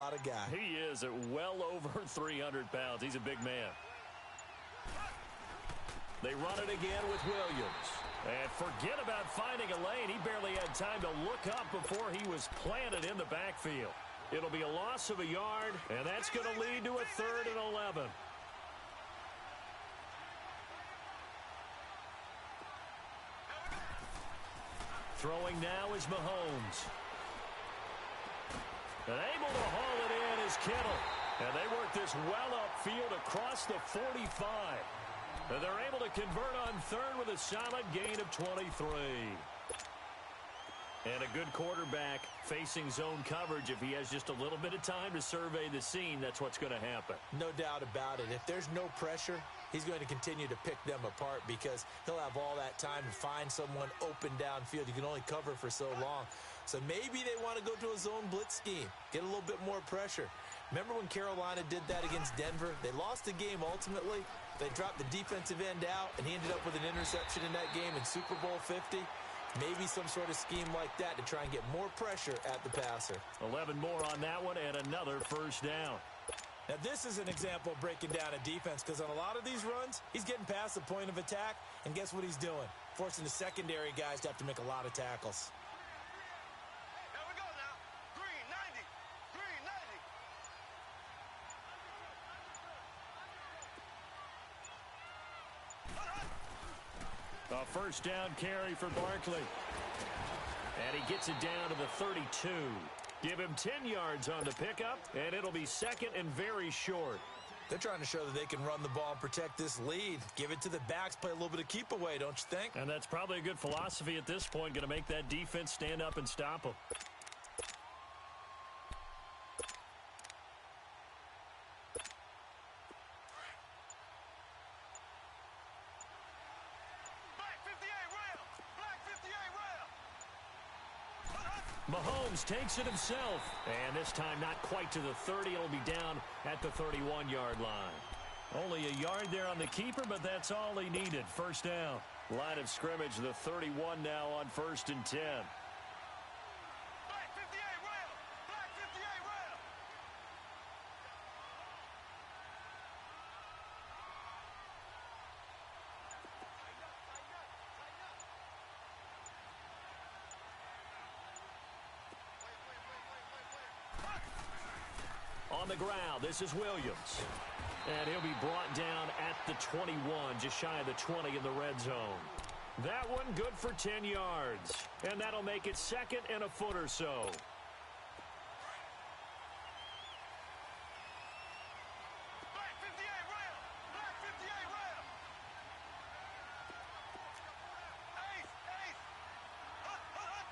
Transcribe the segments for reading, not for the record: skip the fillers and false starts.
lot of guy. He is at well over 300 pounds. He's a big man. They run it again with Williams. And forget about finding a lane. He barely had time to look up before he was planted in the backfield. It'll be a loss of a yard, and that's going to lead to a 3rd and 11. Throwing now is Mahomes. And able to haul it in is Kittle. And they work this well upfield across the 45. And they're able to convert on 3rd with a solid gain of 23. And a good quarterback facing zone coverage. If he has just a little bit of time to survey the scene, that's what's going to happen. No doubt about it. If there's no pressure, he's going to continue to pick them apart because he'll have all that time to find someone open downfield. You can only cover for so long. So maybe they want to go to a zone blitz scheme, get a little bit more pressure. Remember when Carolina did that against Denver? They lost the game ultimately. They dropped the defensive end out, and he ended up with an interception in that game in Super Bowl 50. Maybe some sort of scheme like that to try and get more pressure at the passer. 11 more on that one and another first down. Now, this is an example of breaking down a defense because on a lot of these runs, he's getting past the point of attack, and guess what he's doing? Forcing the secondary guys to have to make a lot of tackles. Here we go now. Green 90. Green 90. A first down carry for Barkley. And he gets it down to the 32. Give him 10 yards on the pickup, and it'll be 2nd and very short. They're trying to show that they can run the ball and protect this lead. Give it to the backs, play a little bit of keep away, don't you think? And that's probably a good philosophy at this point, going to make that defense stand up and stop them. Mahomes takes it himself. And this time not quite to the 30. It'll be down at the 31-yard line. Only a yard there on the keeper, but that's all he needed. First down. Line of scrimmage, the 31 now on 1st and 10. Black 58 rail. Black 58 rail. On the ground, this is Williams. And he'll be brought down at the 21, just shy of the 20 in the red zone. That one good for 10 yards. And that'll make it 2nd and a foot or so. Black 58 rail. Black 58 rail. Ace. Ace. Hut, hut, hut.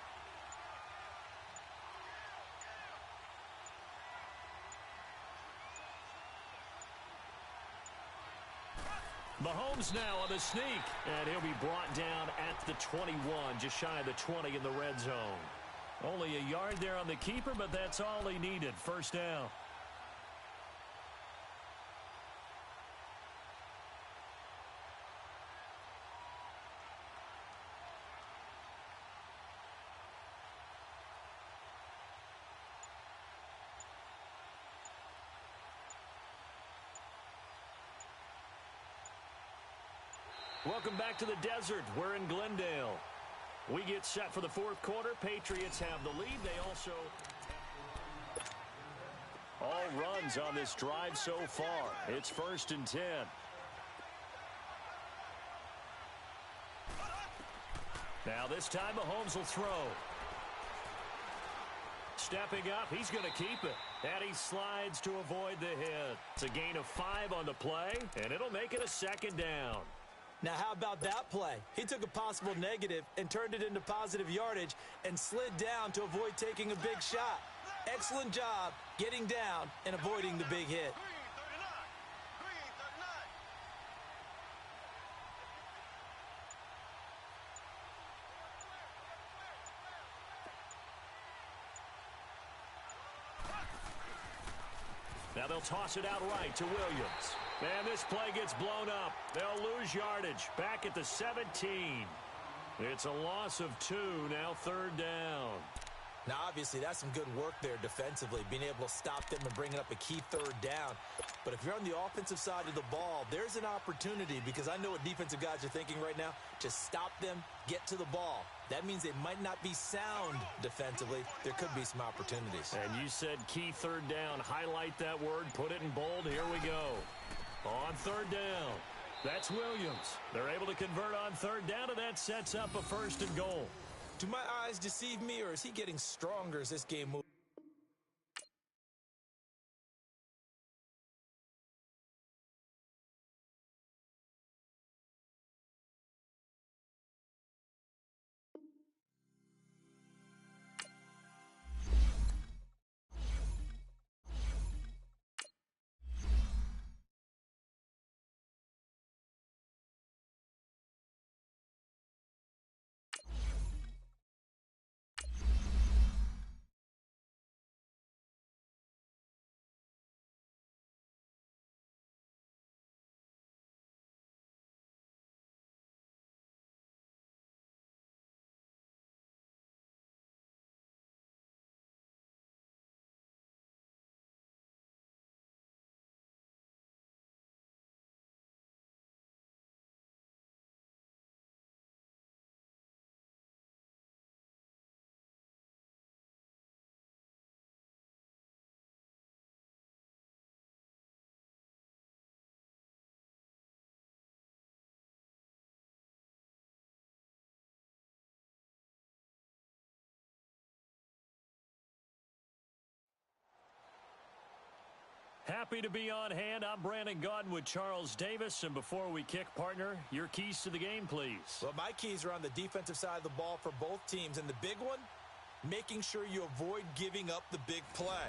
Mahomes now on the sneak, and he'll be brought down at the 21, just shy of the 20 in the red zone. Only a yard there on the keeper, but that's all he needed. First down. Welcome back to the desert. We're in Glendale. We get set for the 4th quarter. Patriots have the lead. They also all runs on this drive so far. It's 1st and 10. Now this time Mahomes will throw. Stepping up, he's going to keep it. And he slides to avoid the hit. It's a gain of 5 on the play, and it'll make it a 2nd down. Now, how about that play? He took a possible negative and turned it into positive yardage and slid down to avoid taking a big shot. Excellent job getting down and avoiding the big hit. Green 39. Green 39. Now they'll toss it out right to Williams. And this play gets blown up. They'll lose yardage back at the 17. It's a loss of 2, now 3rd down. Now, obviously, that's some good work there defensively, being able to stop them and bringing up a key third down. But if you're on the offensive side of the ball, there's an opportunity, because I know what defensive guys are thinking right now, to stop them, get to the ball. That means they might not be sound defensively. There could be some opportunities. And you said key third down. Highlight that word, put it in bold. Here we go. On third down, that's Williams. They're able to convert on third down, and that sets up a 1st and goal. Do my eyes deceive me, or is he getting stronger as this game moves? Happy to be on hand. I'm Brandon Gaudin with Charles Davis. And before we kick, partner, your keys to the game, please. Well, my keys are on the defensive side of the ball for both teams. And the big one, making sure you avoid giving up the big play.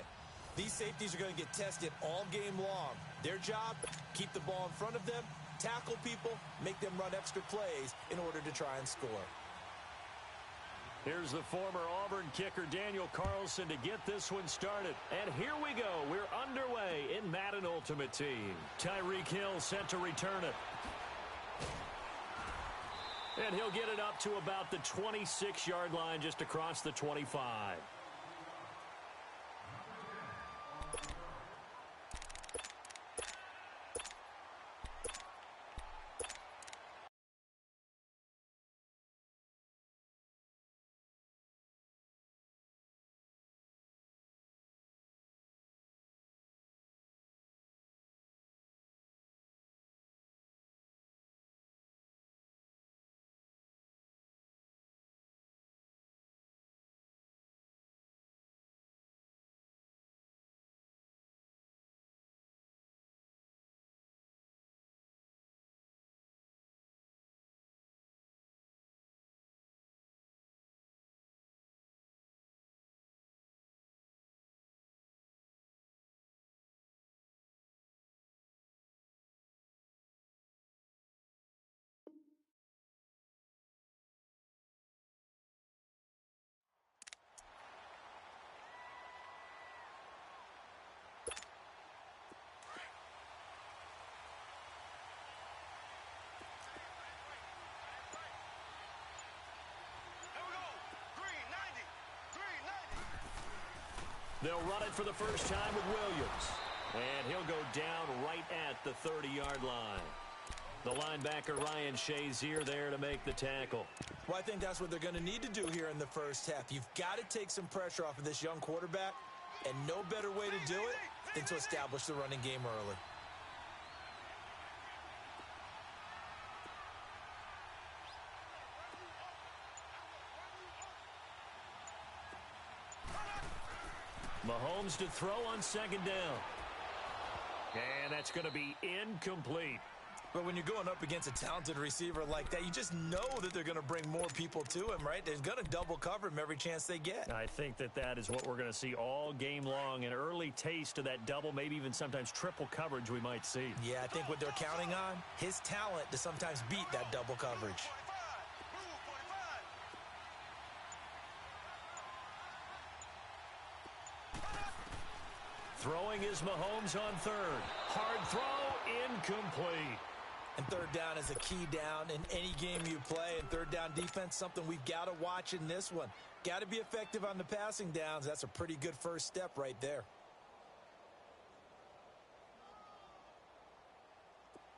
These safeties are going to get tested all game long. Their job, keep the ball in front of them, tackle people, make them run extra plays in order to try and score. Here's the former Auburn kicker, Daniel Carlson, to get this one started. And here we go. We're underway in Madden Ultimate Team. Tyreek Hill set to return it. And he'll get it up to about the 26-yard line, just across the 25. They'll run it for the first time with Williams. And he'll go down right at the 30-yard line. The linebacker, Ryan Shazier, there to make the tackle. Well, I think that's what they're going to need to do here in the first half. You've got to take some pressure off of this young quarterback, and no better way to do it than to establish the running game early. Mahomes to throw on second down. And that's going to be incomplete. But when you're going up against a talented receiver like that, you just know that they're going to bring more people to him, right? They're going to double cover him every chance they get. I think that is what we're going to see all game long. An early taste of that double, maybe even sometimes triple coverage we might see. Yeah, I think what they're counting on, his talent to sometimes beat that double coverage. Throwing is Mahomes on third. Hard throw, incomplete. And third down is a key down in any game you play. And third down defense, something we've got to watch in this one. Got to be effective on the passing downs. That's a pretty good first step right there.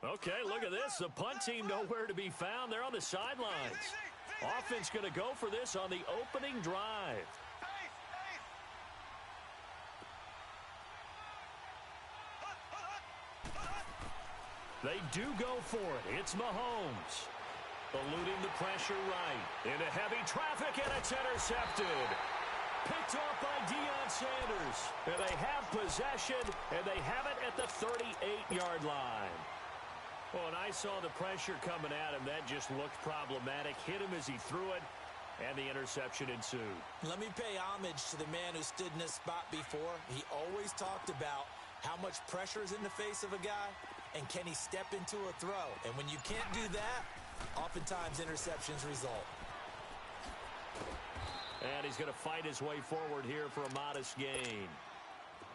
Okay, look at this. The punt team nowhere to be found. They're on the sidelines. Offense going to go for this on the opening drive. They do go for it. It's Mahomes. Eluding the pressure right. Into heavy traffic, and it's intercepted. Picked off by Deion Sanders. And they have possession, and they have it at the 38-yard line. Well, when I saw the pressure coming at him, that just looked problematic. Hit him as he threw it, and the interception ensued. Let me pay homage to the man who stood in this spot before. He always talked about how much pressure is in the face of a guy, and can he step into a throw? And when you can't do that, oftentimes interceptions result. And he's going to fight his way forward here for a modest gain.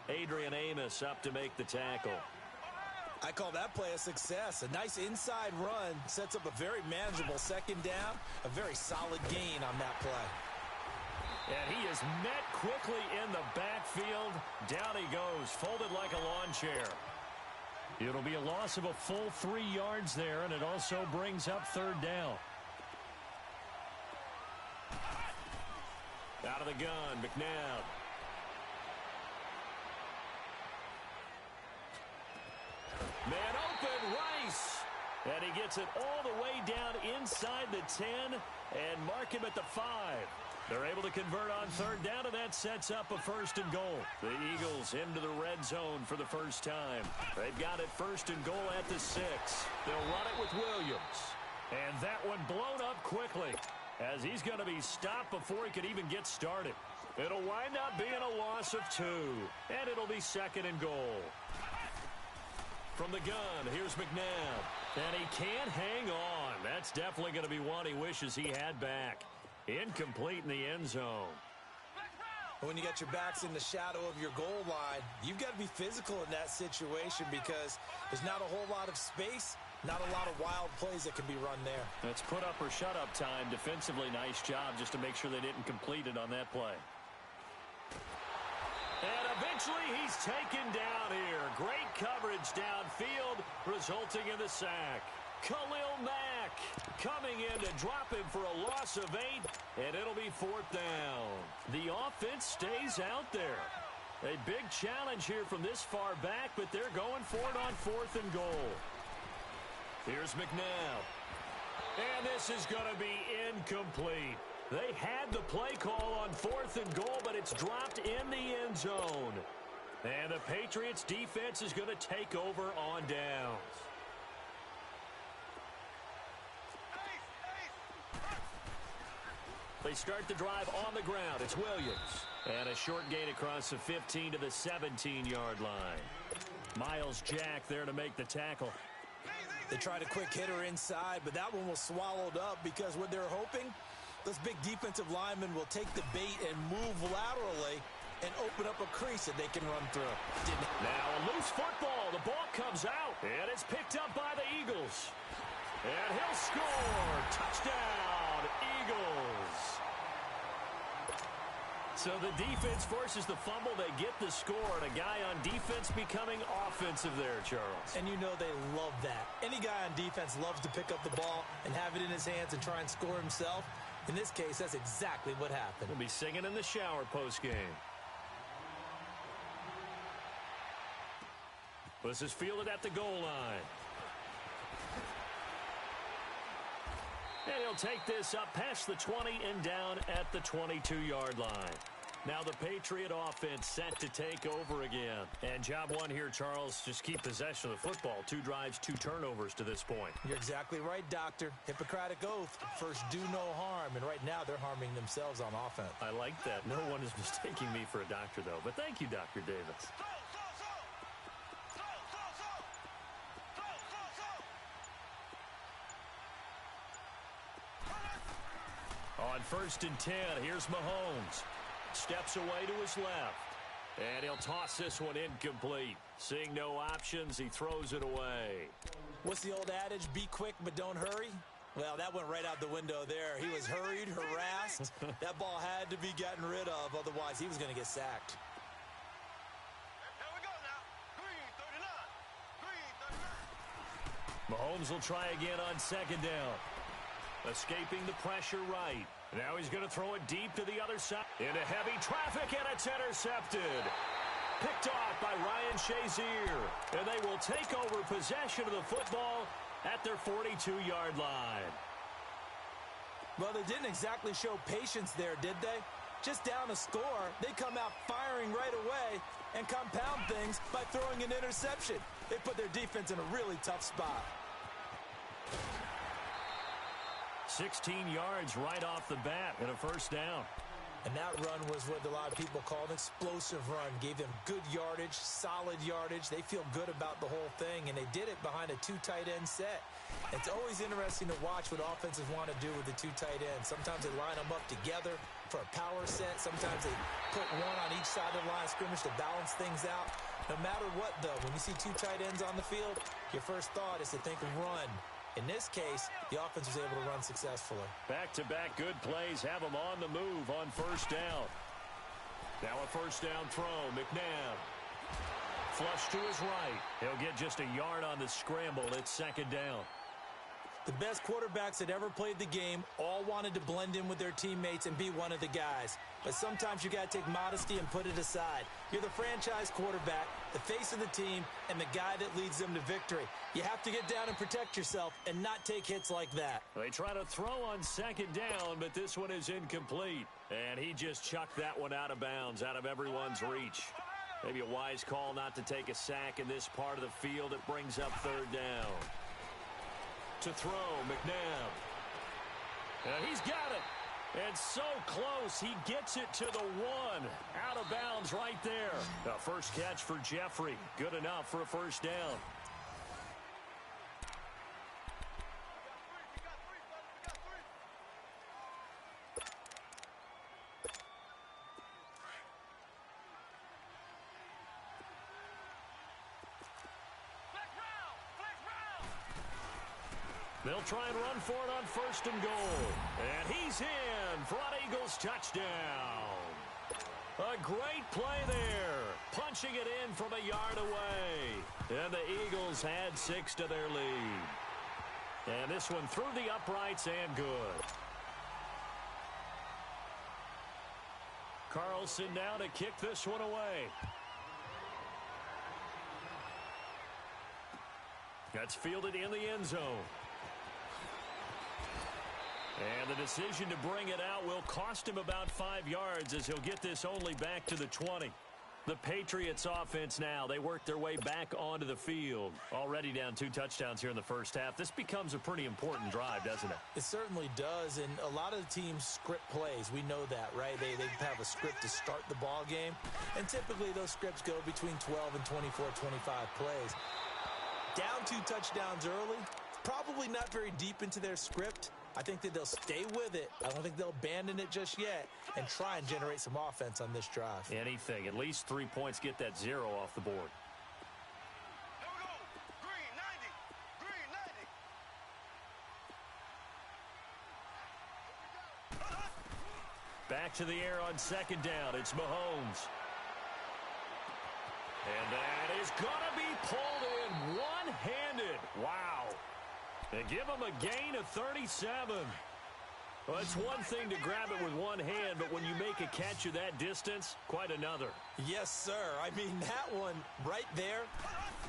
Adrian Amos up to make the tackle. I call that play a success. A nice inside run sets up a very manageable second down. A very solid gain on that play. And he is met quickly in the backfield. Down he goes, folded like a lawn chair. It'll be a loss of a full 3 yards there, and it also brings up third down. Out of the gun, McNabb. Man open, Rice. And he gets it all the way down inside the 10 and mark him at the 5. They're able to convert on third down, and that sets up a 1st and goal. The Eagles into the red zone for the first time. They've got it 1st and goal at the 6. They'll run it with Williams. And that one blown up quickly as he's going to be stopped before he could even get started. It'll wind up being a loss of 2, and it'll be 2nd and goal. From the gun, here's McNabb. And he can't hang on. That's definitely going to be one he wishes he had back. Incomplete in the end zone. When you got your backs in the shadow of your goal line, you've got to be physical in that situation because there's not a whole lot of space, not a lot of wild plays that can be run there. That's put up or shut up time. Defensively, nice job just to make sure they didn't complete it on that play. And eventually he's taken down here. Great coverage downfield, resulting in the sack. Khalil Mack coming in to drop him for a loss of 8, and it'll be 4th down. The offense stays out there. A big challenge here from this far back, but they're going for it on 4th and goal. Here's McNabb. And this is going to be incomplete. They had the play call on 4th and goal, but it's dropped in the end zone. And the Patriots defense is going to take over on downs. They start the drive on the ground. It's Williams. And a short gain across the 15 to the 17-yard line. Miles Jack there to make the tackle. They tried a quick hitter inside, but that one was swallowed up because what they're hoping, those big defensive linemen will take the bait and move laterally and open up a crease that they can run through. Now a loose football. The ball comes out, and it's picked up by the Eagles. And he'll score. Touchdown, Eagles. So the defense forces the fumble. They get the score, and a guy on defense becoming offensive there, Charles. And you know they love that. Any guy on defense loves to pick up the ball and have it in his hands and try and score himself. In this case, that's exactly what happened. We'll be singing in the shower post-game. This is fielded at the goal line. And he'll take this up past the 20 and down at the 22-yard line. Now the Patriot offense set to take over again. And job one here, Charles, just keep possession of the football. 2 drives, 2 turnovers to this point. You're exactly right, Doctor. Hippocratic oath. First, do no harm. And right now, they're harming themselves on offense. I like that. No one is mistaking me for a doctor, though. But thank you, Dr. Davis. On 1st and 10, here's Mahomes. Steps away to his left. And he'll toss this one incomplete. Seeing no options, he throws it away. What's the old adage? Be quick, but don't hurry. Well, that went right out the window there. He was hurried, harassed. That ball had to be gotten rid of. Otherwise, he was going to get sacked. Here we go now. Green 39. Green 39. Mahomes will try again on second down. Escaping the pressure right. Now he's going to throw it deep to the other side. Into heavy traffic, and it's intercepted. Picked off by Ryan Shazier. And they will take over possession of the football at their 42-yard line. Well, they didn't exactly show patience there, did they? Just down a score, they come out firing right away and compound things by throwing an interception. They put their defense in a really tough spot. 16 yards right off the bat and a first down. And that run was what a lot of people call an explosive run. Gave them good yardage, solid yardage. They feel good about the whole thing, and they did it behind a two tight end set. It's always interesting to watch what offenses want to do with the two tight ends. Sometimes they line them up together for a power set. Sometimes they put one on each side of the line of scrimmage to balance things out. No matter what, though, when you see two tight ends on the field, your first thought is to think run. In this case, the offense was able to run successfully. Back-to-back good plays have them on the move on first down. Now a first down throw. McNabb. Flush to his right. He'll get just a yard on the scramble. It's second down. The best quarterbacks that ever played the game all wanted to blend in with their teammates and be one of the guys. But sometimes you got to take modesty and put it aside. You're the franchise quarterback, the face of the team, and the guy that leads them to victory. You have to get down and protect yourself and not take hits like that. They try to throw on second down, but this one is incomplete. And he just chucked that one out of bounds, out of everyone's reach. Maybe a wise call not to take a sack in this part of the field. It brings up third down. To throw, McNabb. And he's got it. And so close, he gets it to the one. Out of bounds right there. The first catch for Jeffrey. Good enough for a first down. They'll try and run for it on first and goal. And he's in for an Eagles touchdown. A great play there. Punching it in from a yard away. And the Eagles had 6 to their lead. And this one through the uprights and good. Carlson now to kick this one away. That's fielded in the end zone. And the decision to bring it out will cost him about 5 yards as he'll get this only back to the 20. The Patriots offense now, they work their way back onto the field. Already down 2 touchdowns here in the first half. This becomes a pretty important drive, doesn't it? It certainly does, and a lot of the teams script plays. We know that, right? They have a script to start the ball game, and typically those scripts go between 12 and 24, 25 plays. Down 2 touchdowns early, probably not very deep into their script. I think that they'll stay with it. I don't think they'll abandon it just yet and try and generate some offense on this drive. Anything. At least 3 points, get that 0 off the board. Here we go. Green 90. Green 90. Back to the air on second down. It's Mahomes. And that is going to be pulled in one-handed. Wow. They give him a gain of 37. Well, it's one thing to grab it with one hand, but when you make a catch of that distance, quite another. Yes, sir. I mean, that one right there,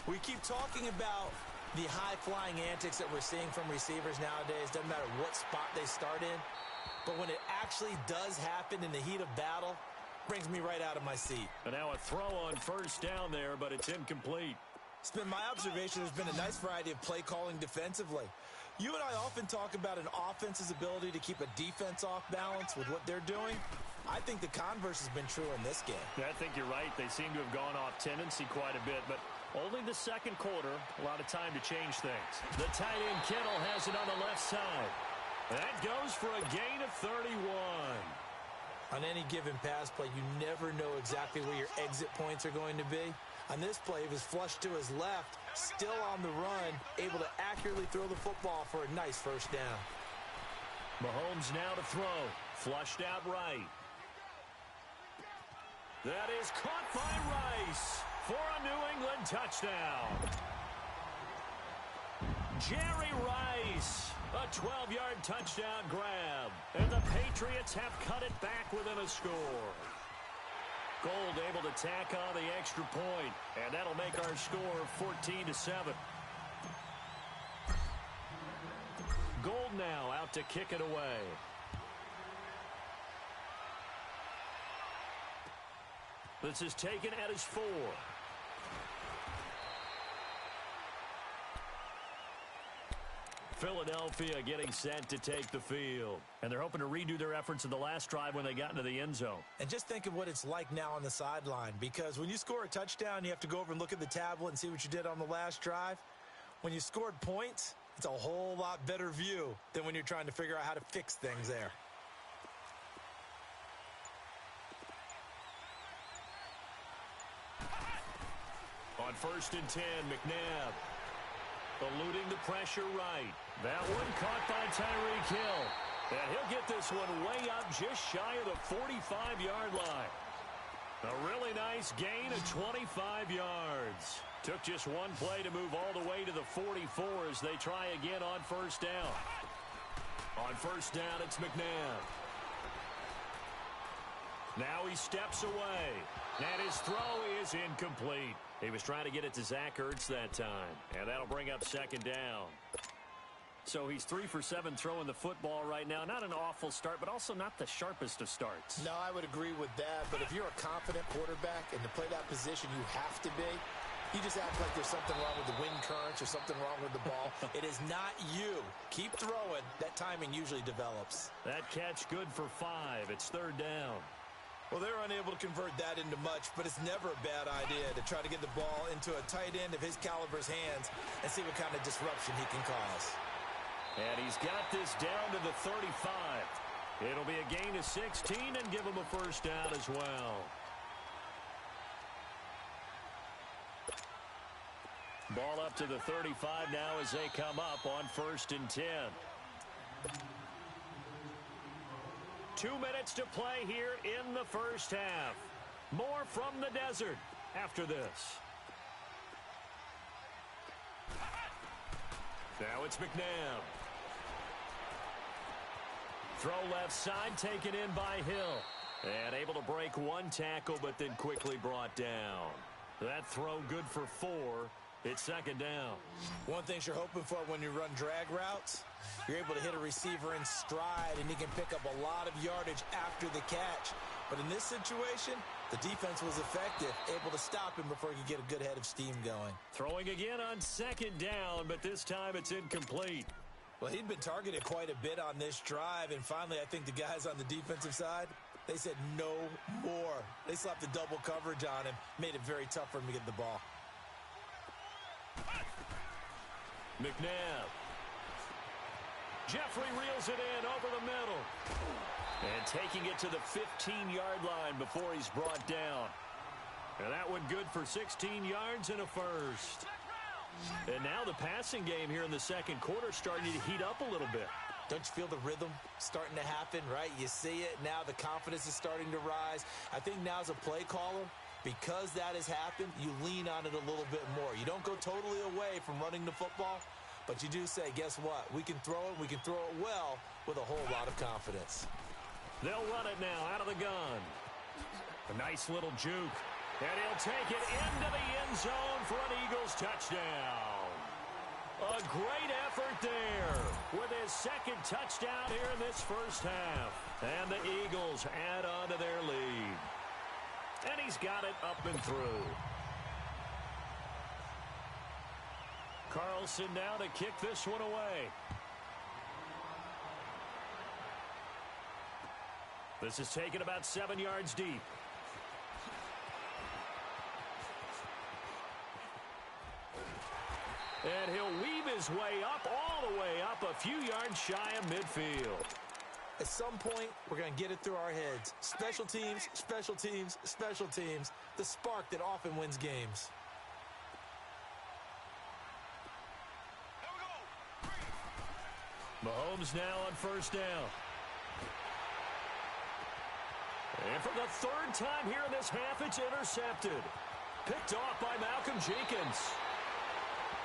we keep talking about the high-flying antics that we're seeing from receivers nowadays. Doesn't matter what spot they start in. But when it actually does happen in the heat of battle, brings me right out of my seat. And now a throw on first down there, but it's incomplete. It's been my observation there's been a nice variety of play calling defensively. You and I often talk about an offense's ability to keep a defense off balance with what they're doing. I think the converse has been true in this game. Yeah, I think you're right. They seem to have gone off tendency quite a bit, but only the second quarter, a lot of time to change things. The tight end Kittle has it on the left side. That goes for a gain of 31. On any given pass play, you never know exactly where your exit points are going to be. On this play, he was flushed to his left, still on the run, able to accurately throw the football for a nice first down. Mahomes now to throw. Flushed out right. That is caught by Rice for a New England touchdown. Jerry Rice, a 12-yard touchdown grab. And the Patriots have cut it back within a score. Gold able to tack on the extra point, and that'll make our score 14-7. Gold now out to kick it away. This is taken at his 4. Philadelphia getting set to take the field. And they're hoping to redo their efforts in the last drive when they got into the end zone. And just think of what it's like now on the sideline, because when you score a touchdown, you have to go over and look at the tablet and see what you did on the last drive. When you scored points, it's a whole lot better view than when you're trying to figure out how to fix things there. On 1st and 10, McNabb eluding the pressure right. That one caught by Tyreek Hill. And he'll get this one way up just shy of the 45-yard line. A really nice gain of 25 yards. Took just one play to move all the way to the 44 as they try again on 1st down. On 1st down, it's McNabb. Now he steps away. And his throw is incomplete. He was trying to get it to Zach Ertz that time. And that'll bring up 2nd down. So he's 3 for 7 throwing the football right now. Not an awful start, but also not the sharpest of starts. No, I would agree with that. But if you're a confident quarterback and to play that position, you have to be. You just act like there's something wrong with the wind currents or something wrong with the ball. It is not you. Keep throwing. That timing usually develops. That catch good for 5. It's 3rd down. Well, they're unable to convert that into much, but it's never a bad idea to try to get the ball into a tight end of his caliber's hands and see what kind of disruption he can cause. And he's got this down to the 35. It'll be a gain of 16 and give him a 1st down as well. Ball up to the 35 now as they come up on 1st and 10. 2 minutes to play here in the first half. More from the desert after this. Now it's McNabb. Throw left side, taken in by Hill. And able to break one tackle, but then quickly brought down. That throw good for 4. It's 2nd down. One thing you're hoping for when you run drag routes, you're able to hit a receiver in stride, and he can pick up a lot of yardage after the catch. But in this situation, the defense was effective, able to stop him before he could get a good head of steam going. Throwing again on 2nd down, but this time it's incomplete. Well, he'd been targeted quite a bit on this drive, and finally I think the guys on the defensive side, they said no more. They slapped the double coverage on him, made it very tough for him to get the ball. McNabb. Jeffrey reels it in over the middle. And taking it to the 15-yard line before he's brought down. And that one good for 16 yards and a 1st. And now the passing game here in the 2nd quarter starting to heat up a little bit. Don't you feel the rhythm starting to happen, right? You see it. Now the confidence is starting to rise. I think now as a play caller, because that has happened, you lean on it a little bit more. You don't go totally away from running the football, but you do say, guess what? We can throw it. We can throw it well with a whole lot of confidence. They'll run it now out of the gun. A nice little juke. And he'll take it into the end zone for an Eagles touchdown. A great effort there with his 2nd touchdown here in this first half. And the Eagles add on to their lead. And he's got it up and through. Carlson now to kick this one away. This is taken about 7 yards deep. And he'll weave his way up, all the way up, a few yards shy of midfield. At some point, we're going to get it through our heads. Special teams, special teams, special teams. The spark that often wins games. Mahomes now on first down. And for the third time here in this half, it's intercepted. Picked off by Malcolm Jenkins.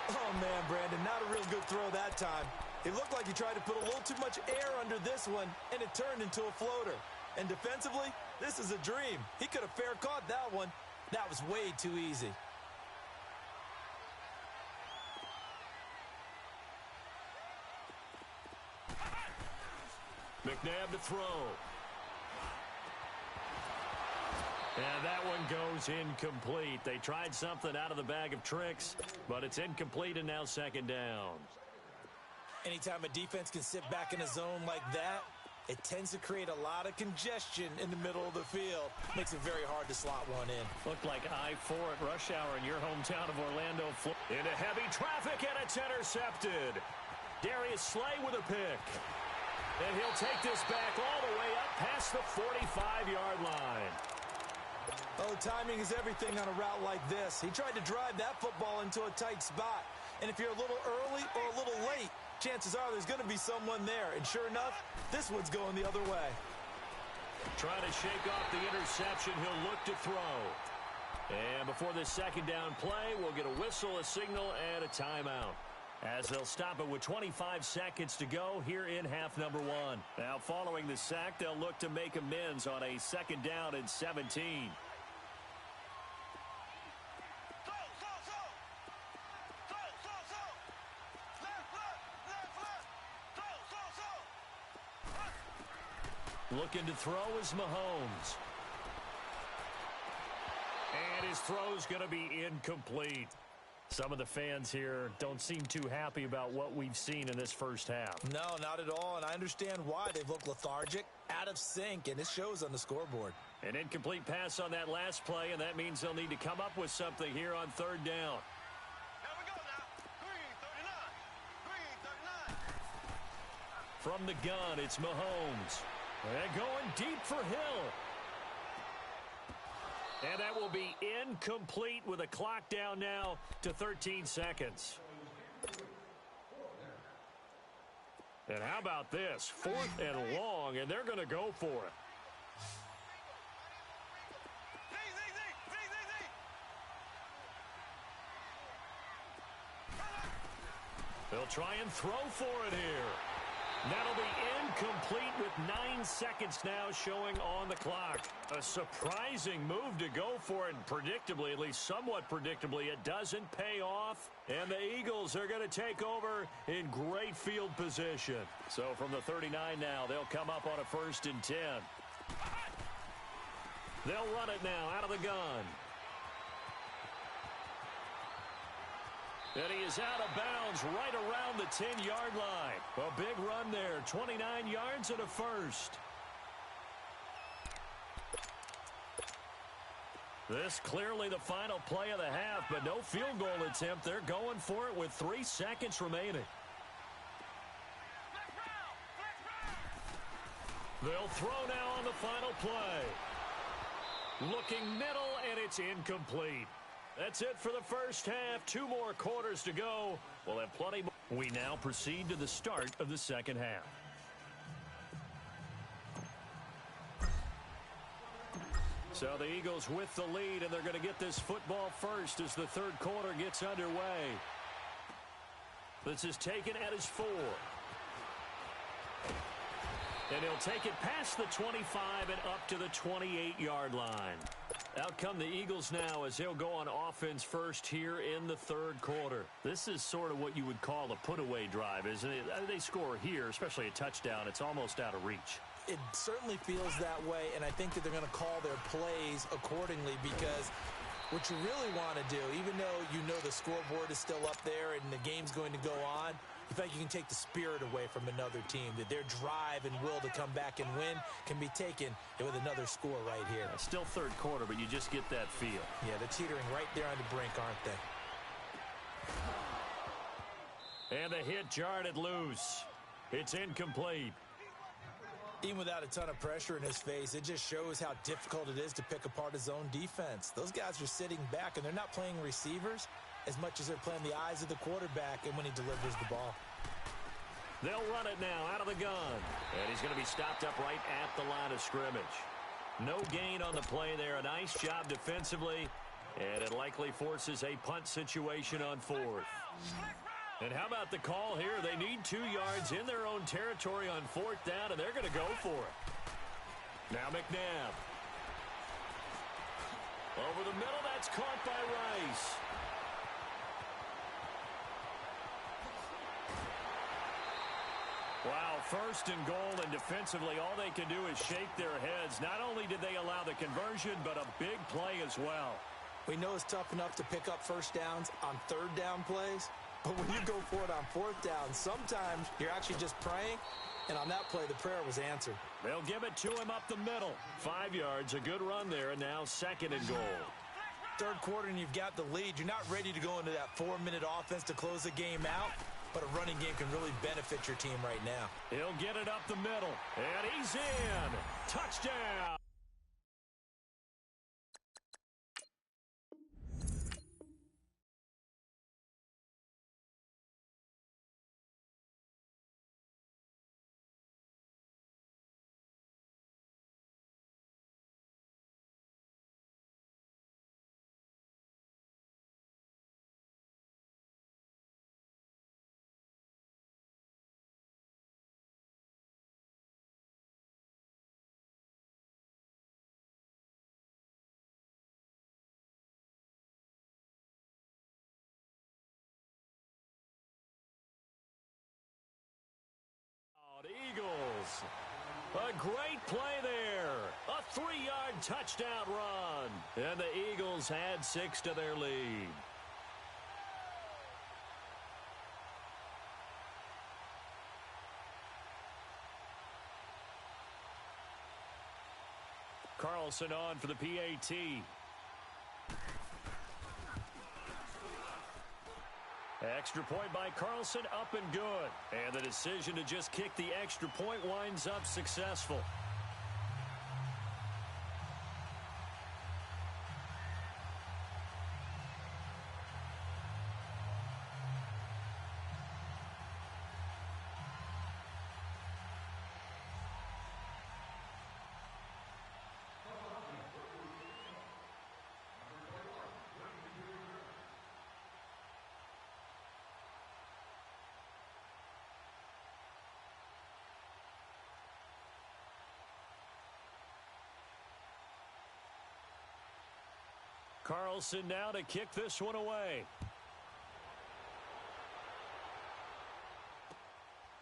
Oh, man, Brandon, not a real good throw that time. It looked like he tried to put a little too much air under this one, and it turned into a floater. And defensively, this is a dream. He could have fair caught that one. That was way too easy. McNabb to throw. And that one goes incomplete. They tried something out of the bag of tricks, but it's incomplete and now second down. Anytime a defense can sit back in a zone like that, it tends to create a lot of congestion in the middle of the field. Makes it very hard to slot one in. Looked like I-4 at rush hour in your hometown of Orlando, Florida. Into heavy traffic, and it's intercepted. Darius Slay with a pick. And he'll take this back all the way up past the 45-yard line. Oh, timing is everything on a route like this. He tried to drive that football into a tight spot. And if you're a little early or a little late, chances are there's going to be someone there. And sure enough, this one's going the other way. Trying to shake off the interception, he'll look to throw. And before this second down play, we'll get a whistle, a signal, and a timeout, as they'll stop it with 25 seconds to go here in half number one. Now, following the sack, they'll look to make amends on a second down and 17. Looking to throw is Mahomes. And his throw's going to be incomplete. Some of the fans here don't seem too happy about what we've seen in this first half. No, not at all, and I understand why. They've looked lethargic, out of sync, and it shows on the scoreboard. An incomplete pass on that last play, and that means they'll need to come up with something here on third down. Here we go now. Green 39. Green 39. From the gun, it's Mahomes. And going deep for Hill. And that will be incomplete with a clock down now to 13 seconds. And how about this? 4th and long, and they're going to go for it. They'll try and throw for it here. That'll be incomplete with 9 seconds now showing on the clock. A surprising move to go for it, and predictably, at least somewhat predictably, it doesn't pay off. And the Eagles are going to take over in great field position. So from the 39 now, they'll come up on a 1st and 10. They'll run it now out of the gun. And he is out of bounds right around the 10-yard line. A big run there, 29 yards and a first. This clearly the final play of the half, but no field goal attempt. They're going for it with 3 seconds remaining. They'll throw now on the final play. Looking middle, and it's incomplete. That's it for the first half. 2 more quarters to go. We'll have plenty more. We now proceed to the start of the second half. So the Eagles with the lead, and they're going to get this football first as the third quarter gets underway. This is taken at his 4. And he'll take it past the 25 and up to the 28-yard line. Out come the Eagles now as they'll go on offense first here in the third quarter. This is sort of what you would call a put-away drive, isn't it? They score here, especially a touchdown. It's almost out of reach. It certainly feels that way, and I think that they're going to call their plays accordingly, because what you really want to do, even though you know the scoreboard is still up there and the game's going to go on, in fact, you can take the spirit away from another team, that their drive and will to come back and win can be taken with another score right here. It's still third quarter, but you just get that feel. Yeah, they're teetering right there on the brink, aren't they? And the hit jarred it loose. It's incomplete. Even without a ton of pressure in his face, it just shows how difficult it is to pick apart his own defense. Those guys are sitting back, and they're not playing receivers as much as they're playing the eyes of the quarterback and when he delivers the ball. They'll run it now out of the gun. And he's going to be stopped up right at the line of scrimmage. No gain on the play there. A nice job defensively. And it likely forces a punt situation on fourth. And how about the call here? They need 2 yards in their own territory on fourth down, and they're going to go for it. Now McNabb. Over the middle, that's caught by Rice. Wow, first and goal, and defensively, all they can do is shake their heads. Not only did they allow the conversion, but a big play as well. We know it's tough enough to pick up first downs on third down plays, but when you go for it on fourth down, sometimes you're actually just praying, and on that play, the prayer was answered. They'll give it to him up the middle. 5 yards, a good run there, and now second and goal. Third quarter, and you've got the lead. You're not ready to go into that 4-minute offense to close the game out, but a running game can really benefit your team right now. He'll get it up the middle, and he's in. Touchdown. Eagles. A great play there. A 3-yard touchdown run. And the Eagles add 6 to their lead. Carlson on for the PAT. Extra point by Carlson, up and good. And the decision to just kick the extra point winds up successful. Carlson now to kick this one away.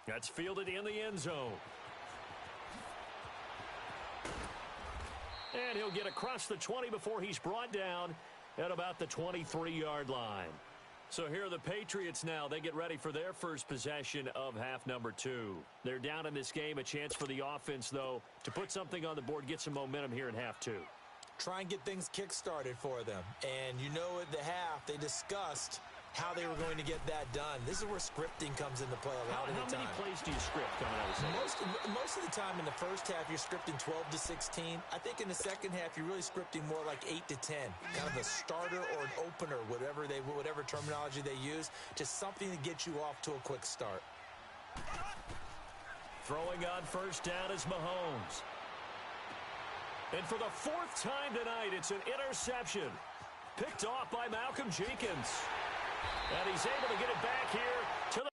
That's fielded in the end zone. And he'll get across the 20 before he's brought down at about the 23-yard line. So here are the Patriots now. They get ready for their first possession of half number 2. They're down in this game. A chance for the offense, though, to put something on the board, get some momentum here in half 2. Try and get things kick-started for them. And you know at the half, they discussed how they were going to get that done. This is where scripting comes into play a lot of the time. How many plays do you script coming out of the second? Most of the time in the first half, you're scripting 12 to 16. I think in the second half, you're really scripting more like 8 to 10. Kind of a starter or an opener, whatever terminology they use, just something to get you off to a quick start. Throwing on first down is Mahomes. And for the 4th time tonight, it's an interception. Picked off by Malcolm Jenkins. And he's able to get it back here to the